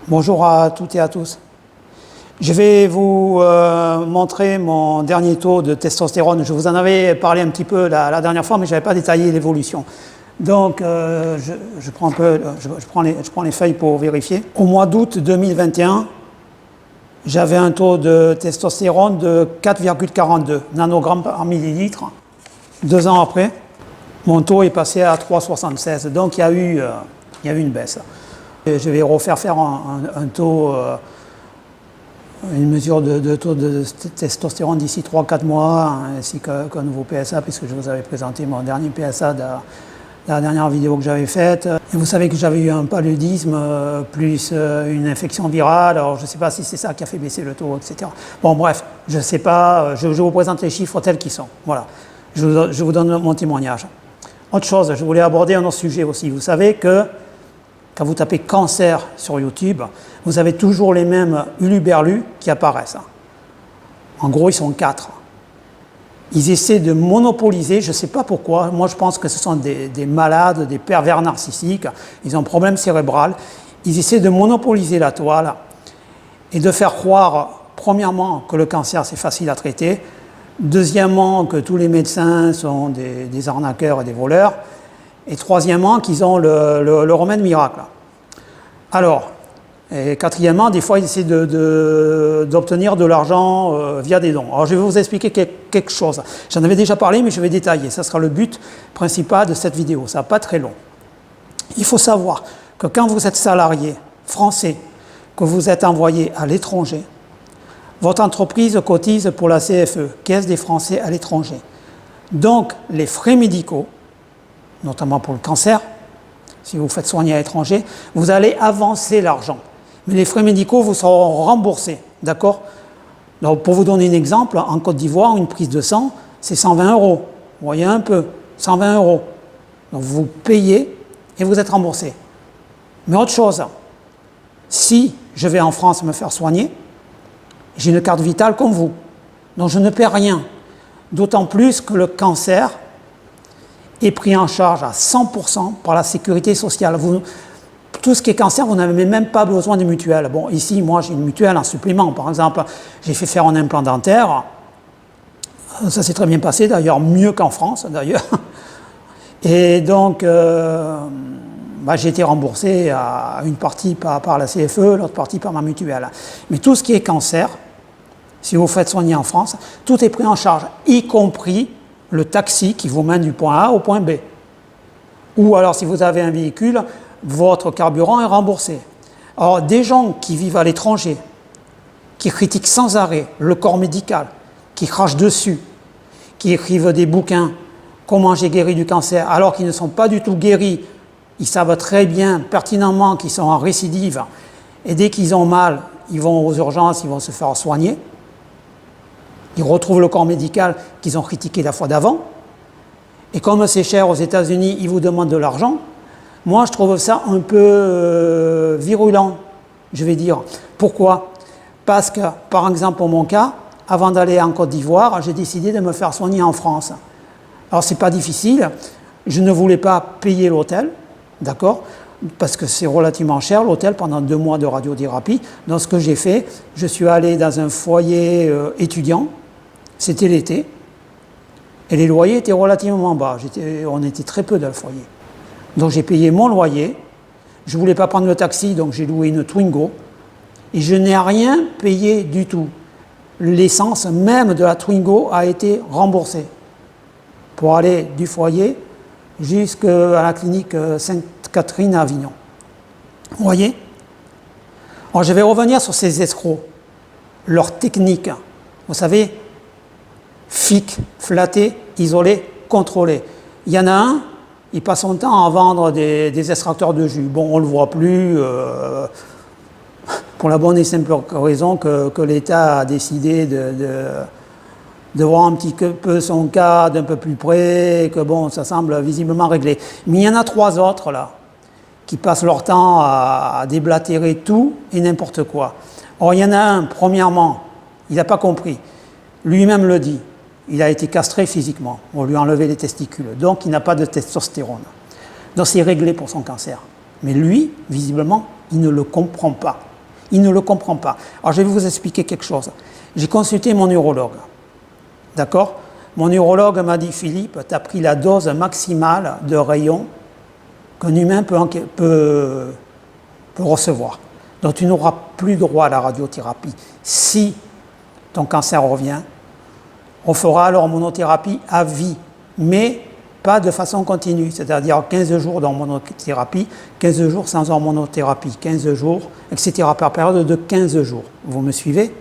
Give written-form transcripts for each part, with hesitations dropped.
Bonjour à toutes et à tous. Je vais vous montrer mon dernier taux de testostérone. Je vous en avais parlé un petit peu la dernière fois, mais je n'avais pas détaillé l'évolution. Donc, je prends les feuilles pour vérifier. Au mois d'août 2021, j'avais un taux de testostérone de 4,42 nanogrammes par millilitre. 2 ans après, mon taux est passé à 3,76. Donc, il y a eu une baisse. Je vais refaire un taux, une mesure de taux de testostérone d'ici 3-4 mois, ainsi qu'un nouveau PSA, puisque je vous avais présenté mon dernier PSA de la dernière vidéo que j'avais faite. Et vous savez que j'avais eu un paludisme plus une infection virale, alors je ne sais pas si c'est ça qui a fait baisser le taux, etc. Bon, bref, je ne sais pas, je vous présente les chiffres tels qu'ils sont. Voilà, je vous donne mon témoignage. Autre chose, je voulais aborder un autre sujet aussi. Vous savez que quand vous tapez cancer sur YouTube, vous avez toujours les mêmes huluberlus qui apparaissent. En gros, ils sont 4. Ils essaient de monopoliser, je ne sais pas pourquoi, moi je pense que ce sont des malades, des pervers narcissiques, ils ont un problème cérébral, ils essaient de monopoliser la toile et de faire croire, premièrement, que le cancer c'est facile à traiter, deuxièmement, que tous les médecins sont des arnaqueurs et des voleurs, et troisièmement, qu'ils ont le remède miracle. Alors, et quatrièmement, des fois, ils essaient d'obtenir de l'argent via des dons. Alors, je vais vous expliquer quelque chose. J'en avais déjà parlé, mais je vais détailler. Ça sera le but principal de cette vidéo. Ça ne va pas très long. Il faut savoir que quand vous êtes salarié français, que vous êtes envoyé à l'étranger, votre entreprise cotise pour la CFE, Caisse des Français à l'étranger. Donc, les frais médicaux, notamment pour le cancer, si vous faites soigner à l'étranger, vous allez avancer l'argent. Mais les frais médicaux vous seront remboursés, d'accord? Donc, pour vous donner un exemple, en Côte d'Ivoire, une prise de sang, c'est 120 €. Vous voyez un peu, 120 €. Donc, vous payez et vous êtes remboursé. Mais autre chose, si je vais en France me faire soigner, j'ai une carte vitale comme vous. Donc, je ne paie rien. D'autant plus que le cancer est pris en charge à 100% par la sécurité sociale. Tout ce qui est cancer, vous n'avez même pas besoin de mutuelle. Bon, ici, moi, j'ai une mutuelle en supplément. Par exemple, j'ai fait faire un implant dentaire. Ça s'est très bien passé, d'ailleurs, mieux qu'en France, d'ailleurs. Et donc, j'ai été remboursé à une partie par la CFE, l'autre partie par ma mutuelle. Mais tout ce qui est cancer, si vous faites soigner en France, tout est pris en charge, y compris le taxi qui vous mène du point A au point B. Ou alors, si vous avez un véhicule, votre carburant est remboursé. Alors, des gens qui vivent à l'étranger, qui critiquent sans arrêt le corps médical, qui crachent dessus, qui écrivent des bouquins, comment j'ai guéri du cancer, alors qu'ils ne sont pas du tout guéris, ils savent très bien, pertinemment, qu'ils sont en récidive, et dès qu'ils ont mal, ils vont aux urgences, ils vont se faire soigner. Ils retrouvent le corps médical qu'ils ont critiqué la fois d'avant. Et comme c'est cher aux États-Unis, ils vous demandent de l'argent. Moi, je trouve ça un peu virulent, je vais dire. Pourquoi? Parce que, par exemple, pour mon cas, avant d'aller en Côte d'Ivoire, j'ai décidé de me faire soigner en France. Alors, c'est pas difficile. Je ne voulais pas payer l'hôtel, d'accord? Parce que c'est relativement cher l'hôtel pendant 2 mois de radiothérapie. Donc, ce que j'ai fait, je suis allé dans un foyer étudiant. C'était l'été, et les loyers étaient relativement bas. On était très peu dans le foyer. Donc j'ai payé mon loyer, je ne voulais pas prendre le taxi, donc j'ai loué une Twingo, et je n'ai rien payé du tout. L'essence même de la Twingo a été remboursée pour aller du foyer jusqu'à la clinique Sainte-Catherine à Avignon. Vous voyez? Alors je vais revenir sur ces escrocs, leur technique. Vous savez, FIC, flatter, isoler, contrôler. Il y en a un, il passe son temps à vendre des extracteurs de jus. Bon, on ne le voit plus, pour la bonne et simple raison que l'État a décidé de voir un petit peu son cas d'un peu plus près, et que bon, ça semble visiblement réglé. Mais il y en a 3 autres, là, qui passent leur temps à déblatérer tout et n'importe quoi. Or, il y en a un, premièrement, il n'a pas compris. Lui-même le dit. Il a été castré physiquement, on lui a enlevé les testicules, donc il n'a pas de testostérone. Donc c'est réglé pour son cancer. Mais lui, visiblement, il ne le comprend pas. Il ne le comprend pas. Alors je vais vous expliquer quelque chose. J'ai consulté mon neurologue. D'accord? Mon neurologue m'a dit, Philippe, tu as pris la dose maximale de rayons qu'un humain peut recevoir. Donc tu n'auras plus droit à la radiothérapie. Si ton cancer revient, on fera l'hormonothérapie à vie, mais pas de façon continue, c'est-à-dire 15 jours d'hormonothérapie, 15 jours sans hormonothérapie, 15 jours, etc., par période de 15 jours. Vous me suivez?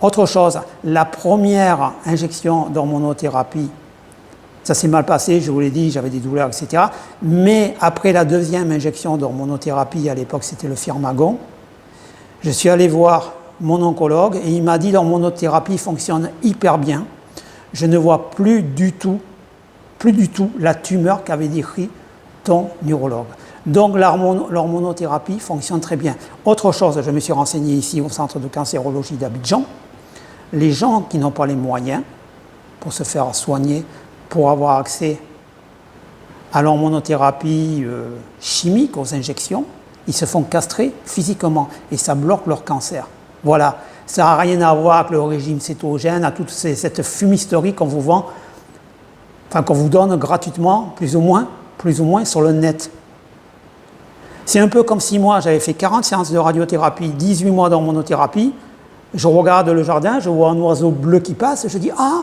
Autre chose, la première injection d'hormonothérapie, ça s'est mal passé, je vous l'ai dit, j'avais des douleurs, etc. Mais après la deuxième injection d'hormonothérapie, à l'époque c'était le Firmagon, je suis allé voir mon oncologue et il m'a dit l'hormonothérapie fonctionne hyper bien. Je ne vois plus du tout la tumeur qu'avait décrit ton neurologue. Donc l'hormonothérapie fonctionne très bien. Autre chose, je me suis renseigné ici au centre de cancérologie d'Abidjan. Les gens qui n'ont pas les moyens pour se faire soigner, pour avoir accès à l'hormonothérapie chimique, aux injections, ils se font castrer physiquement et ça bloque leur cancer. Voilà, ça n'a rien à voir avec le régime cétogène, à toute cette fumisterie qu'on vous vend, enfin qu'on vous donne gratuitement, plus ou moins sur le net. C'est un peu comme si moi j'avais fait 40 séances de radiothérapie, 18 mois d'hormonothérapie, je regarde le jardin, je vois un oiseau bleu qui passe, je dis « Ah,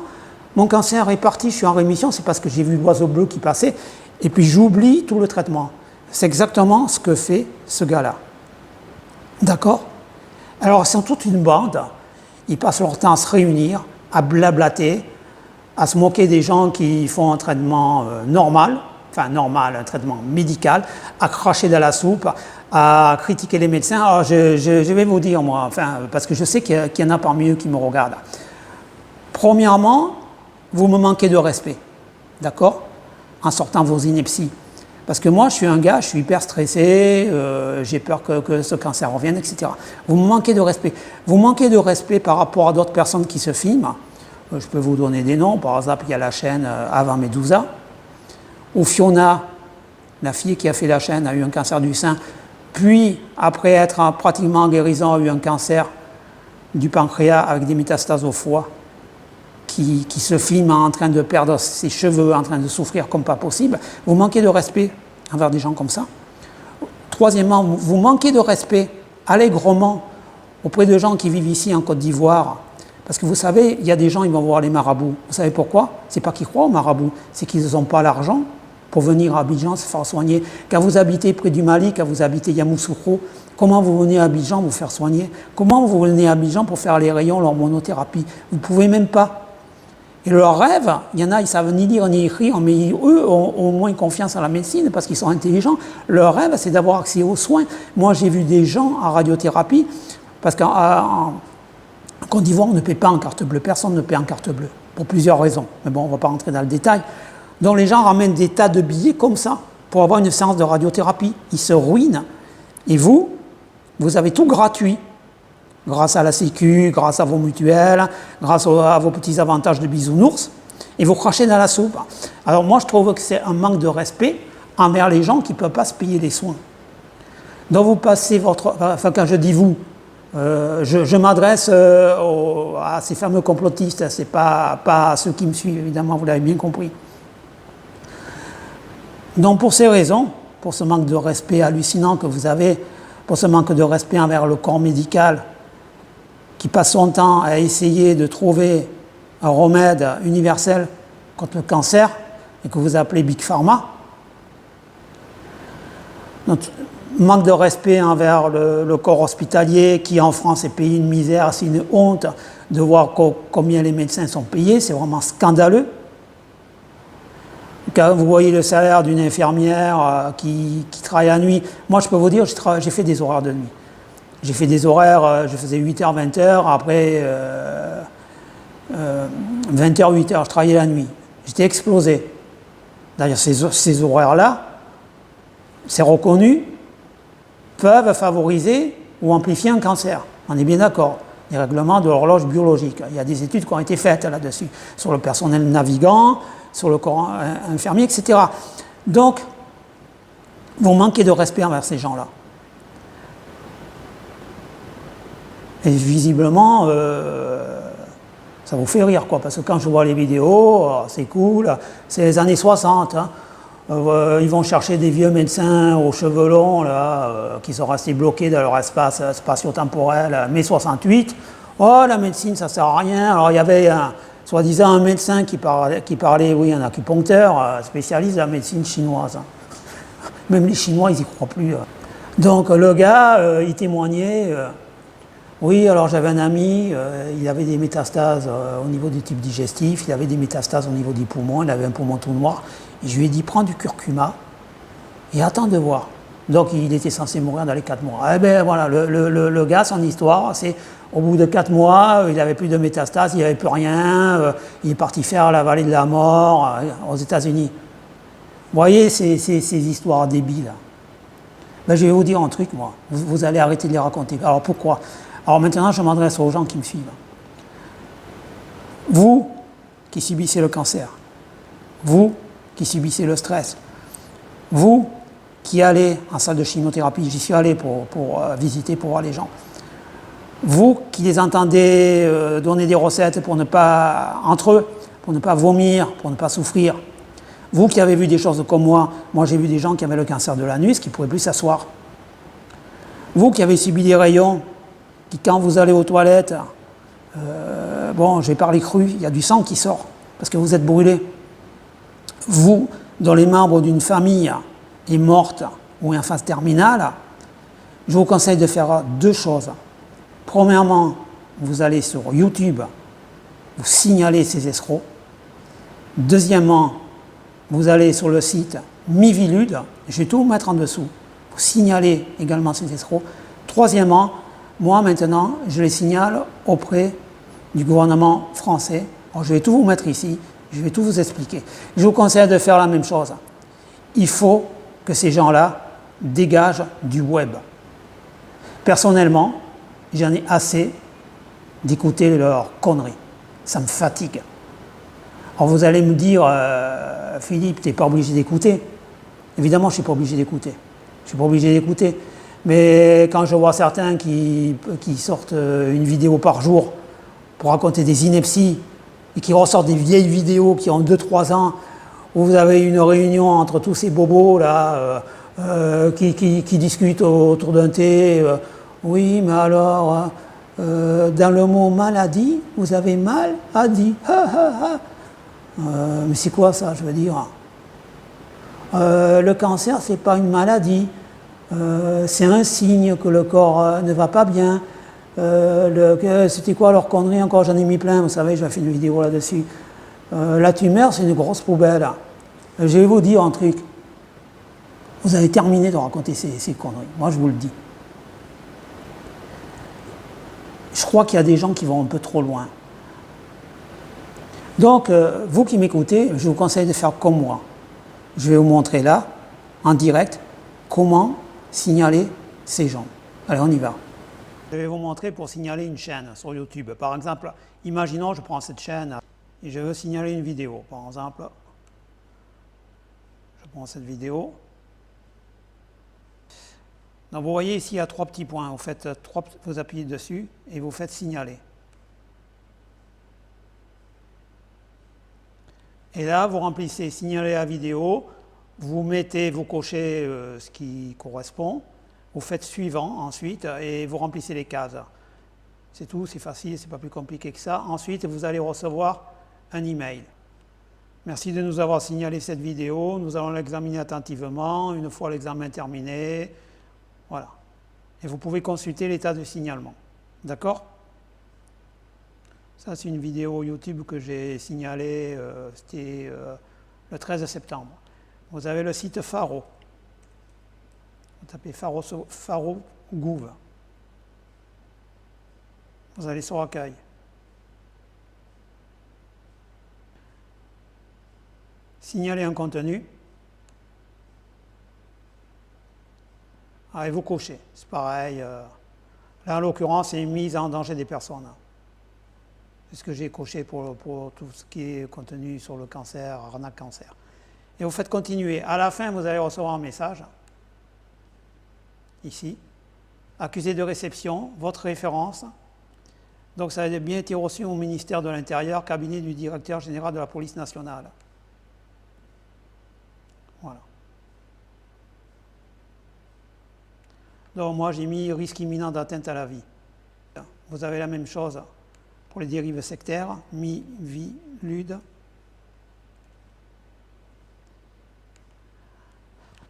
mon cancer est parti, je suis en rémission, c'est parce que j'ai vu l'oiseau bleu qui passait. » Et puis j'oublie tout le traitement. C'est exactement ce que fait ce gars-là. D'accord? Alors, ils sont toute une bande, ils passent leur temps à se réunir, à blablater, à se moquer des gens qui font un traitement normal, un traitement médical, à cracher dans la soupe, à critiquer les médecins. Alors, je vais vous dire, moi, parce que je sais qu'il y en a parmi eux qui me regardent. Premièrement, vous me manquez de respect, d'accord? En sortant vos inepties. Parce que moi, je suis un gars, je suis hyper stressé, j'ai peur que ce cancer revienne, etc. Vous me manquez de respect. Vous manquez de respect par rapport à d'autres personnes qui se filment. Je peux vous donner des noms. Par exemple, il y a la chaîne Avant Medusa, où Fiona, la fille qui a fait la chaîne, a eu un cancer du sein, puis, après être pratiquement en guérison, a eu un cancer du pancréas avec des métastases au foie, qui se filme en train de perdre ses cheveux, en train de souffrir comme pas possible. Vous manquez de respect envers des gens comme ça. Troisièmement, vous manquez de respect allègrement auprès de gens qui vivent ici en Côte d'Ivoire. Parce que vous savez, il y a des gens, ils vont voir les marabouts. Vous savez pourquoi? C'est pas qu'ils croient aux marabouts, c'est qu'ils n'ont pas l'argent pour venir à Abidjan se faire soigner. Quand vous habitez près du Mali, quand vous habitez Yamoussoukro, comment vous venez à Abidjan vous faire soigner? Comment vous venez à Abidjan pour faire les rayons, l'hormonothérapie? Vous ne pouvez même pas. Et leur rêve, il y en a, ils ne savent ni lire ni écrire, mais eux ont au moins confiance en la médecine parce qu'ils sont intelligents. Leur rêve, c'est d'avoir accès aux soins. Moi, j'ai vu des gens en radiothérapie, parce qu'en Côte d'Ivoire, on ne paie pas en carte bleue. Personne ne paie en carte bleue, pour plusieurs raisons. Mais bon, on ne va pas rentrer dans le détail. Donc les gens ramènent des tas de billets comme ça pour avoir une séance de radiothérapie. Ils se ruinent. Et vous avez tout gratuit. Grâce à la Sécu, grâce à vos mutuelles, grâce à vos petits avantages de bisounours, et vous crachez dans la soupe. Alors moi, je trouve que c'est un manque de respect envers les gens qui ne peuvent pas se payer les soins. Donc vous passez votre... Enfin, quand je dis vous, je m'adresse à ces fameux complotistes, c'est pas à ceux qui me suivent, évidemment, vous l'avez bien compris. Donc pour ces raisons, pour ce manque de respect hallucinant que vous avez, pour ce manque de respect envers le corps médical, qui passe son temps à essayer de trouver un remède universel contre le cancer, et que vous appelez Big Pharma. Donc, manque de respect envers le corps hospitalier, qui en France est payé une misère, c'est une honte de voir combien les médecins sont payés, c'est vraiment scandaleux. Quand vous voyez le salaire d'une infirmière qui travaille la nuit, moi je peux vous dire, j'ai fait des horaires de nuit. J'ai fait des horaires, je faisais 8h, 20h, après 20h, 8h, je travaillais la nuit. J'étais explosé. D'ailleurs, ces horaires-là, c'est reconnu, peuvent favoriser ou amplifier un cancer. On est bien d'accord. Les règlements de l'horloge biologique. Il y a des études qui ont été faites là-dessus, sur le personnel navigant, sur le corps infirmier, etc. Donc, vous manquez de respect envers ces gens-là. Et visiblement, ça vous fait rire, quoi, parce que quand je vois les vidéos, c'est cool, c'est les années 60, hein. Ils vont chercher des vieux médecins aux cheveux longs, là, qui sont restés bloqués dans leur espace spatio-temporel, mai 68. Oh, la médecine, ça sert à rien. Alors, il y avait soi-disant un médecin qui parlait, oui, un acupuncteur, spécialiste de la médecine chinoise. Même les Chinois, ils n'y croient plus. Donc, le gars, il témoignait. Oui, alors j'avais un ami, il avait des métastases au niveau du tube digestif, il avait des métastases au niveau du poumon, il avait un poumon tout noir. Et je lui ai dit, prends du curcuma et attends de voir. Donc il était censé mourir dans les 4 mois. Eh bien voilà, le gars, son histoire, c'est au bout de 4 mois, il n'avait plus de métastases, il n'y avait plus rien, il est parti faire la vallée de la mort aux États-Unis. Vous voyez ces histoires débiles. Ben, je vais vous dire un truc, moi, vous allez arrêter de les raconter. Alors pourquoi? Alors maintenant, je m'adresse aux gens qui me suivent. Vous qui subissez le cancer, vous qui subissez le stress, vous qui allez en salle de chimiothérapie, j'y suis allé pour visiter, pour voir les gens, vous qui les entendez donner des recettes pour ne pas, entre eux, pour ne pas vomir, pour ne pas souffrir, vous qui avez vu des choses comme moi j'ai vu des gens qui avaient le cancer de l'anus, qui ne pouvaient plus s'asseoir, vous qui avez subi des rayons, qui quand vous allez aux toilettes, bon, je vais parler cru, il y a du sang qui sort, parce que vous êtes brûlé. Vous, dont les membres d'une famille est morte ou est en phase terminale, je vous conseille de faire 2 choses. Premièrement, vous allez sur YouTube, vous signalez ces escrocs. Deuxièmement, vous allez sur le site Miviludes, je vais tout vous mettre en dessous, vous signalez également ces escrocs. Troisièmement, moi maintenant, je les signale auprès du gouvernement français. Alors, je vais tout vous mettre ici. Je vais tout vous expliquer. Je vous conseille de faire la même chose. Il faut que ces gens-là dégagent du web. Personnellement, j'en ai assez d'écouter leurs conneries. Ça me fatigue. Alors vous allez me dire, Philippe, tu n'es pas obligé d'écouter. Évidemment, je ne suis pas obligé d'écouter. Je ne suis pas obligé d'écouter. Mais quand je vois certains qui sortent une vidéo par jour pour raconter des inepties, et qui ressortent des vieilles vidéos qui ont 2-3 ans, où vous avez une réunion entre tous ces bobos là, qui discutent autour d'un thé. Oui, mais alors, dans le mot maladie, vous avez mal à dire. Mais c'est quoi ça, je veux dire? Le cancer, c'est pas une maladie. C'est un signe que le corps ne va pas bien. C'était quoi leur connerie encore? J'en ai mis plein, vous savez, j'ai fait une vidéo là-dessus. La tumeur, c'est une grosse poubelle. Je vais vous dire un truc. Vous avez terminé de raconter ces conneries. Moi, je vous le dis. Je crois qu'il y a des gens qui vont un peu trop loin. Donc, vous qui m'écoutez, je vous conseille de faire comme moi. Je vais vous montrer là, en direct, comment signaler ces gens. Allez, on y va. Je vais vous montrer pour signaler une chaîne sur YouTube. Par exemple, imaginons, je prends cette chaîne et je veux signaler une vidéo. Par exemple, je prends cette vidéo. Donc vous voyez ici, il y a 3 petits points. Vous appuyez dessus et vous faites signaler. Et là, vous remplissez signaler la vidéo, vous cochez ce qui correspond. Vous faites suivant ensuite et vous remplissez les cases. C'est tout, c'est facile, c'est pas plus compliqué que ça. Ensuite, vous allez recevoir un email. Merci de nous avoir signalé cette vidéo. Nous allons l'examiner attentivement. Une fois l'examen terminé, voilà. Et vous pouvez consulter l'état de signalement. D'accord? Ça, c'est une vidéo YouTube que j'ai signalée, c'était le 13 septembre. Vous avez le site Faro. Vous tapez Faro Gouv. Vous allez sur Accueil. Signaler un contenu. Et vous cochez. C'est pareil. Là, en l'occurrence, c'est mise en danger des personnes. C'est ce que j'ai coché pour tout ce qui est contenu sur le cancer, arnaque cancer. Et vous faites continuer. À la fin, vous allez recevoir un message. Ici, accusé de réception, votre référence Donc ça a bien été reçu au ministère de l'Intérieur, cabinet du directeur général de la police nationale. Voilà. Donc moi j'ai mis risque imminent d'atteinte à la vie. Vous avez la même chose pour les dérives sectaires, mivilude.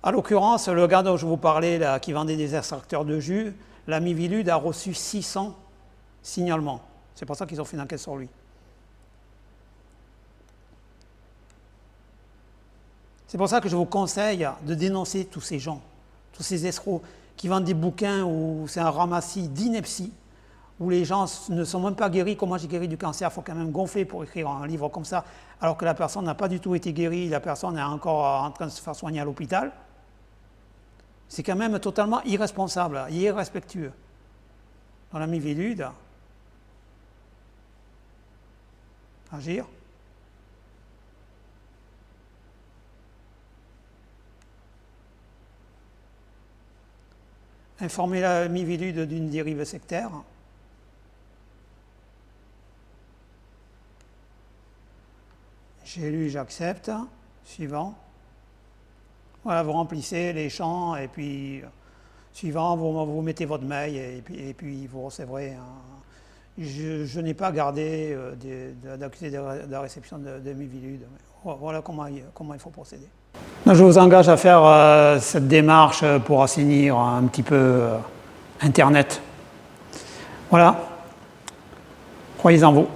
À l'occurrence, le gars dont je vous parlais, là, qui vendait des extracteurs de jus, la mivilude a reçu 600 signalements. C'est pour ça qu'ils ont fait une enquête sur lui. C'est pour ça que je vous conseille de dénoncer tous ces gens, tous ces escrocs qui vendent des bouquins où c'est un ramassis d'ineptie, où les gens ne sont même pas guéris. Comment j'ai guéri du cancer? Il faut quand même gonfler pour écrire un livre comme ça, alors que la personne n'a pas du tout été guérie, la personne est encore en train de se faire soigner à l'hôpital. C'est quand même totalement irresponsable, irrespectueux. Dans la mivilude, agir. Informer la mivilude d'une dérive sectaire. J'ai lu, j'accepte. Suivant. Voilà, vous remplissez les champs et puis suivant, vous mettez votre mail et puis vous recevrez. Je n'ai pas gardé d'accusé de la réception de mivilude. Voilà comment il faut procéder. Donc, je vous engage à faire cette démarche pour assainir un petit peu Internet. Voilà. Croyez en vous.